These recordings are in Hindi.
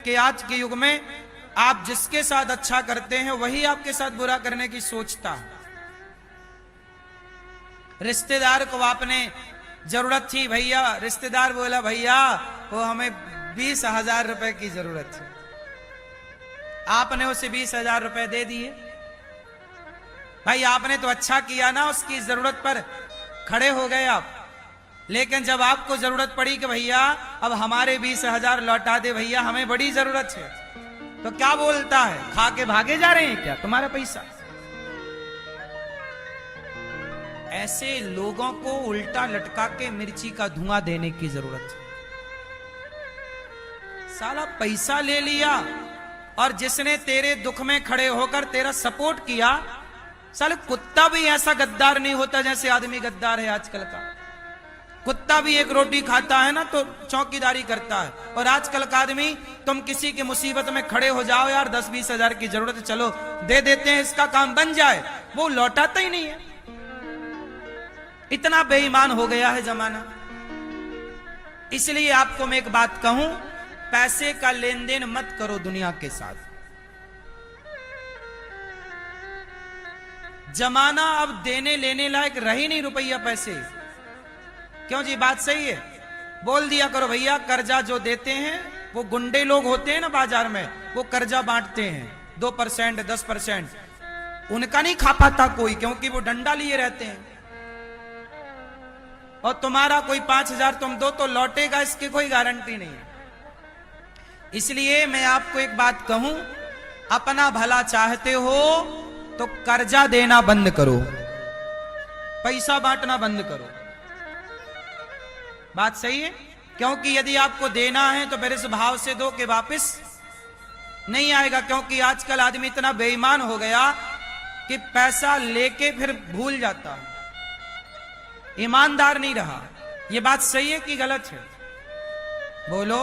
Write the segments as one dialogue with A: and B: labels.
A: कि आज के युग में आप जिसके साथ अच्छा करते हैं वही आपके साथ बुरा करने की सोचता है। रिश्तेदार को आपने जरूरत थी, भैया रिश्तेदार बोला भैया वो हमें 20,000 रुपए की जरूरत है, आपने उसे 20,000 रुपए दे दिए। भाई आपने तो अच्छा किया ना, उसकी जरूरत पर खड़े हो गए आप। लेकिन जब आपको जरूरत पड़ी कि भैया अब हमारे 20,000 लौटा दे भैया, हमें बड़ी जरूरत है, तो क्या बोलता है, खा के भागे जा रहे हैं क्या तुम्हारा पैसा? ऐसे लोगों को उल्टा लटका के मिर्ची का धुआं देने की जरूरत है। साला पैसा ले लिया और जिसने तेरे दुख में खड़े होकर तेरा सपोर्ट किया, साले कुत्ता भी ऐसा गद्दार नहीं होता जैसे आदमी गद्दार है आजकल का। कुत्ता भी एक रोटी खाता है ना तो चौकीदारी करता है, और आजकल का आदमी, तुम किसी की मुसीबत में खड़े हो जाओ यार 10-20 हजार की जरूरत है, चलो दे देते हैं इसका काम बन जाए, वो लौटाता ही नहीं है। इतना बेईमान हो गया है जमाना। इसलिए आपको मैं एक बात कहूं, पैसे का लेन देन मत करो दुनिया के साथ। जमाना अब देने लेने लायक रही नहीं रुपया पैसे। क्यों जी, बात सही है। बोल दिया करो भैया कर्जा जो देते हैं वो गुंडे लोग होते हैं ना बाजार में, वो कर्जा बांटते हैं 2%, 10%, उनका नहीं खा पाता कोई, क्योंकि वो डंडा लिए रहते हैं। और तुम्हारा कोई 5,000 तुम दो तो लौटेगा, इसकी कोई गारंटी नहीं है। इसलिए मैं आपको एक बात कहूं, अपना भला चाहते हो तो कर्जा देना बंद करो, पैसा बांटना बंद करो। बात सही है। क्योंकि यदि आपको देना है तो फिर इस भाव से दो कि वापस नहीं आएगा। क्योंकि आजकल आदमी इतना बेईमान हो गया कि पैसा लेके फिर भूल जाता है, ईमानदार नहीं रहा। यह बात सही है कि गलत है? बोलो।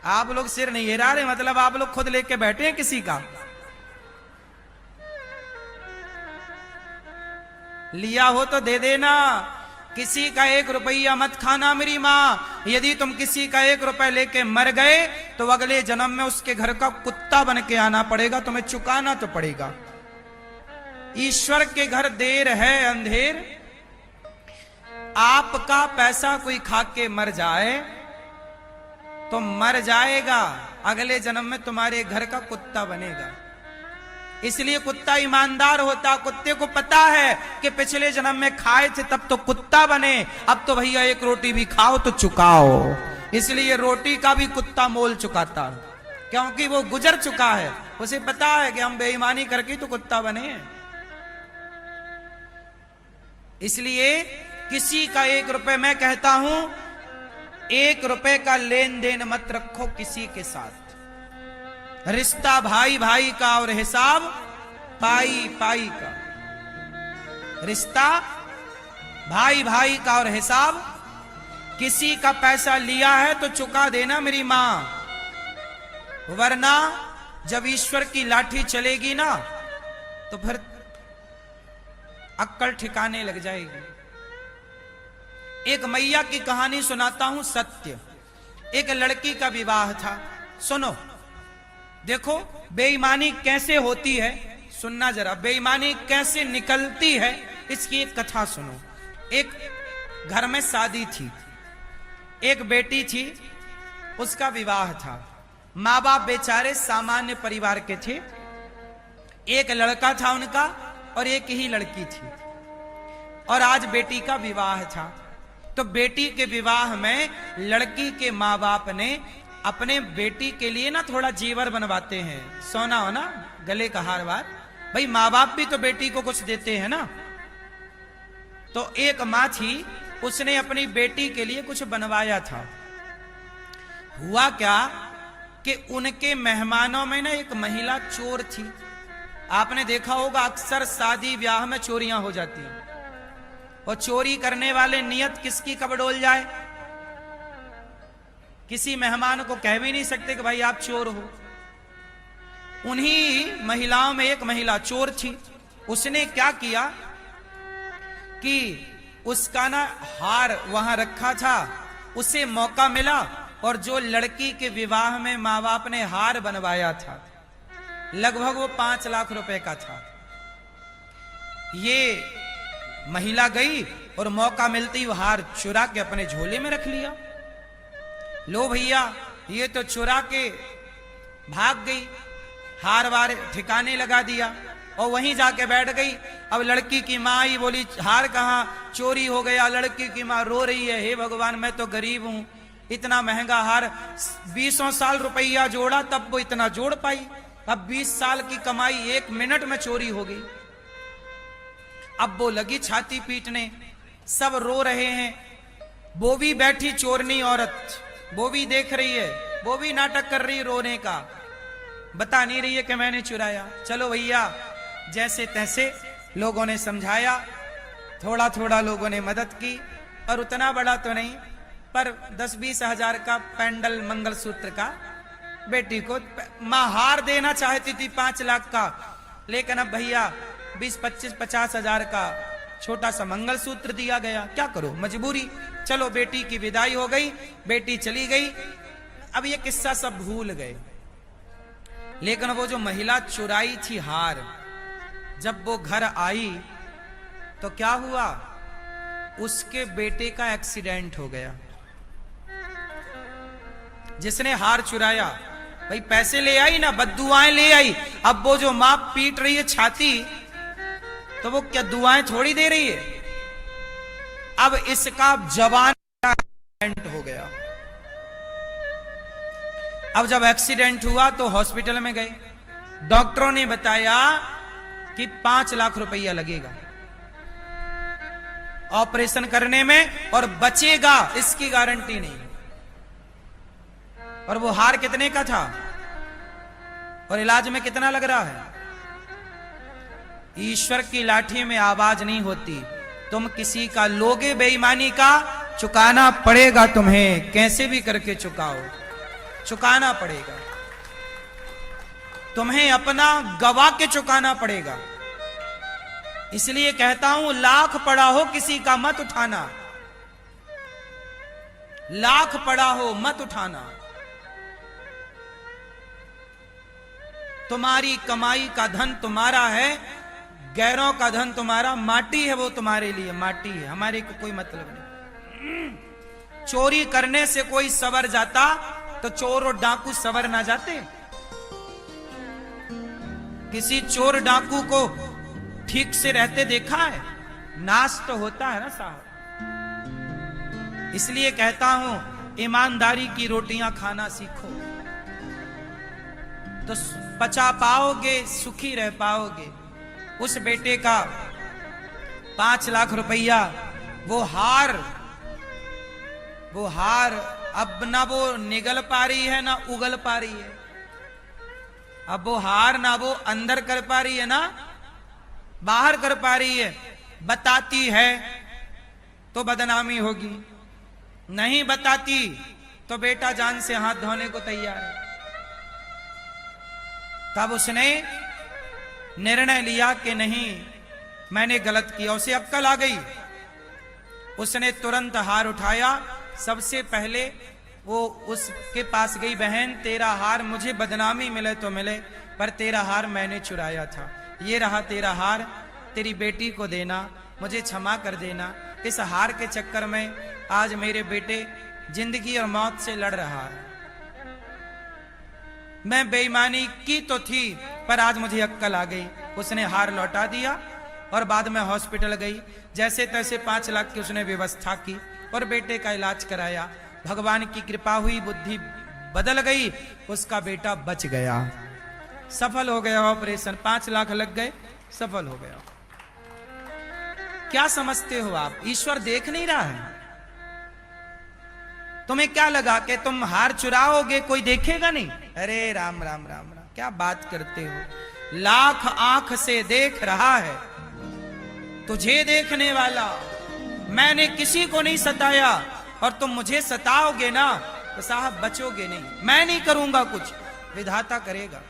A: आप लोग सिर नहीं हिला रहे, मतलब आप लोग खुद लेके बैठे हैं किसी का। लिया हो तो दे देना, किसी का 1 रुपया मत खाना मेरी माँ। यदि तुम किसी का 1 रुपया लेके मर गए तो अगले जन्म में उसके घर का कुत्ता बन के आना पड़ेगा, तुम्हें चुकाना तो पड़ेगा। ईश्वर के घर देर है अंधेर। आपका पैसा कोई खा के मर जाए तो मर जाएगा, अगले जन्म में तुम्हारे घर का कुत्ता बनेगा। इसलिए कुत्ता ईमानदार होता। कुत्ते को पता है कि पिछले जन्म में खाए थे तब तो कुत्ता बने, अब तो भैया 1 रोटी भी खाओ तो चुकाओ। इसलिए रोटी का भी कुत्ता मोल चुकाता, क्योंकि वो गुजर चुका है, उसे पता है कि हम बेईमानी करके तो कुत्ता बने हैं। इसलिए किसी का 1 रुपए, मैं कहता हूं 1 रुपए का लेन देन मत रखो किसी के साथ। रिश्ता भाई भाई का और हिसाब पाई पाई का। रिश्ता भाई भाई का और हिसाब, किसी का पैसा लिया है तो चुका देना मेरी मां, वरना जब ईश्वर की लाठी चलेगी ना तो फिर अक्कल ठिकाने लग जाएगी। एक मैया की कहानी सुनाता हूं, सत्य। एक लड़की का विवाह था, सुनो। देखो बेईमानी कैसे होती है, सुनना जरा, बेईमानी कैसे निकलती है, इसकी एक कथा सुनो। एक घर में शादी थी, एक बेटी थी, उसका विवाह था। माँ बाप बेचारे सामान्य परिवार के थे। एक लड़का था उनका और एक ही लड़की थी, और आज बेटी का विवाह था। तो बेटी के विवाह में लड़की के माँ बाप ने अपने बेटी के लिए ना थोड़ा जेवर बनवाते हैं, सोना हो ना, गले का हार वार। भाई माँ बाप भी तो बेटी को कुछ देते हैं ना। तो एक माँ थी, उसने अपनी बेटी के लिए कुछ बनवाया था। हुआ क्या कि उनके मेहमानों में ना एक महिला चोर थी। आपने देखा होगा अक्सर शादी ब्याह में चोरियां हो जाती हैं, और चोरी करने वाले नियत किसकी कब डोल जाए। किसी मेहमान को कह भी नहीं सकते कि भाई आप चोर हो। उन्हीं महिलाओं में एक महिला चोर थी। उसने क्या किया कि उसका ना हार वहां रखा था, उसे मौका मिला और जो लड़की के विवाह में माँ बाप ने हार बनवाया था, लगभग वो 5 लाख रुपए का था। ये महिला गई और मौका मिलती वो हार चुरा के अपने झोले में रख लिया। लो भैया, ये तो चुरा के भाग गई, हार वार ठिकाने लगा दिया और वहीं जाके बैठ गई। अब लड़की की माँ ही बोली, हार कहाँ, चोरी हो गया। लड़की की माँ रो रही है, हे भगवान मैं तो गरीब हूं, इतना महंगा हार 20 साल रुपया जोड़ा तब वो इतना जोड़ पाई, अब 20 साल की कमाई 1 मिनट में चोरी हो गई। अब वो लगी छाती पीटने, सब रो रहे हैं। वो भी बैठी चोरनी औरत, वो भी देख रही है, वो भी नाटक कर रही रोने का, बता नहीं रही है कि मैंने चुराया। चलो भैया, जैसे तैसे लोगों ने समझाया, थोड़ा थोड़ा लोगों ने मदद की, और उतना बड़ा तो नहीं, पर 10-20 हजार का पेंडल मंगलसूत्र का बेटी को मां हार देना चाहती थी 5 लाख का, लेकिन अब भैया 20-25-50 हजार का छोटा सा मंगलसूत्र दिया गया। क्या करो, मजबूरी। चलो बेटी की विदाई हो गई, बेटी चली गई। अब ये किस्सा सब भूल गए, लेकिन वो जो महिला चुराई थी हार, जब वो घर आई तो क्या हुआ, उसके बेटे का एक्सीडेंट हो गया। जिसने हार चुराया भाई पैसे ले आई ना, बद्दुआएं ले आई। अब वो जो मां पीट रही है छाती, तो वो क्या दुआएं थोड़ी दे रही है। अब इसका जवान एक्सीडेंट हो गया। अब जब एक्सीडेंट हुआ तो हॉस्पिटल में गए, डॉक्टरों ने बताया कि 5 लाख रुपया लगेगा ऑपरेशन करने में, और बचेगा इसकी गारंटी नहीं। और वो हार कितने का था और इलाज में कितना लग रहा है। ईश्वर की लाठी में आवाज नहीं होती। तुम किसी का लोगे बेईमानी का, चुकाना पड़ेगा तुम्हें, कैसे भी करके चुकाओ, चुकाना पड़ेगा तुम्हें, अपना गवा के चुकाना पड़ेगा। इसलिए कहता हूं, लाख पड़ा हो किसी का मत उठाना, लाख पड़ा हो मत उठाना। तुम्हारी कमाई का धन तुम्हारा है, गैरों का धन तुम्हारा माटी है, वो तुम्हारे लिए माटी है, हमारे को कोई मतलब नहीं। चोरी करने से कोई सवर जाता तो चोर और डाकू सवर ना जाते। किसी चोर डाकू को ठीक से रहते देखा है? नाश तो होता है ना साहब। इसलिए कहता हूं, ईमानदारी की रोटियां खाना सीखो तो पचा पाओगे, सुखी रह पाओगे। उस बेटे का 5 लाख रुपया, वो हार अब ना वो निगल पा रही है ना उगल पा रही है। अब वो हार ना वो अंदर कर पा रही है ना बाहर कर पा रही है। बताती है तो बदनामी होगी, नहीं बताती तो बेटा जान से हाथ धोने को तैयार है। तब उसने निर्णय लिया कि नहीं, मैंने गलत किया। उसे अक्ल आ गई, उसने तुरंत हार उठाया। सबसे पहले वो उसके पास गई, बहन तेरा हार मुझे बदनामी मिले तो मिले, पर तेरा हार मैंने चुराया था, ये रहा तेरा हार, तेरी बेटी को देना, मुझे क्षमा कर देना। इस हार के चक्कर में आज मेरे बेटे जिंदगी और मौत से लड़ रहा है। मैं बेईमानी की तो थी, पर आज मुझे अक्ल आ गई। उसने हार लौटा दिया और बाद में हॉस्पिटल गई। जैसे तैसे 5 लाख की उसने व्यवस्था की और बेटे का इलाज कराया। भगवान की कृपा हुई, बुद्धि बदल गई, उसका बेटा बच गया, सफल हो गया ऑपरेशन। 5 लाख लग गए, सफल हो गया। क्या समझते हो आप, ईश्वर देख नहीं रहा है? तुम्हें क्या लगा कि तुम हार चुराओगे कोई देखेगा नहीं? अरे राम राम राम राम, क्या बात करते हो। लाख आंख से देख रहा है तुझे देखने वाला। मैंने किसी को नहीं सताया और तुम मुझे सताओगे ना तो साहब बचोगे नहीं। मैं नहीं करूंगा कुछ, विधाता करेगा।